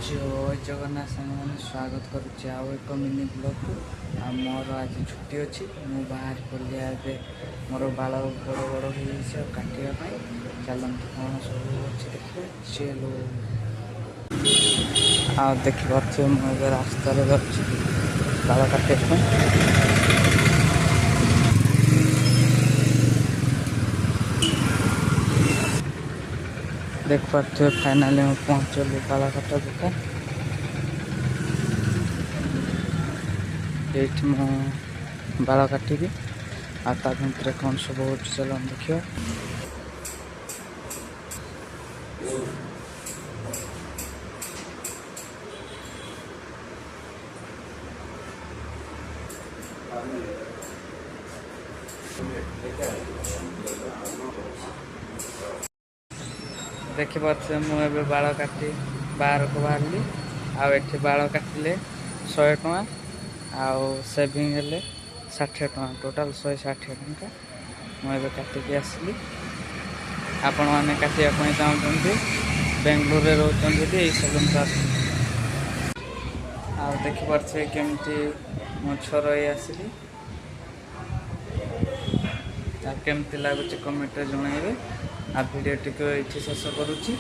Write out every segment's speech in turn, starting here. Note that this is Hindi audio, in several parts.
जय जगन्नाथ सामने स्वागत करुच्ची आउ एक मिनी ब्लॉग को मोर आज छुट्टी अच्छी मु बाहर पड़िया ए मोर बाल बड़ बड़ हो काटापी चलते कौन सब अच्छे देखिए चलो आ देखिए मुझे रास्त बाल काटा देख पारे फाइनाली मैं पहुँचल बाल काटा दुकान ये बाल काटिकी आता भितर कौन सब हो चल देखिए देखिए मुझे बाल काटी बाहर को बाहरली आठ बाल काटिले 100 टଙ୍କା आउ सेविंग हेले 60 टଙ୍କା टोटाल 160 टଙ୍କା मुझे काटिकी आसली आपण मैंने काटापी चाहते बेंगलोर रोचन यही सलून को आ देखिपे केमती मो छर आसली केमती लगुच कमेंट जनइबे आ वीडियो टिक ये शेष करुच्ची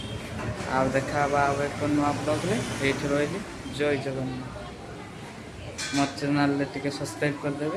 आ देखा एक नुआ ब्लॉग ये रही जय जगन्नाथ मो चैनल टिके सब्सक्राइब करदे।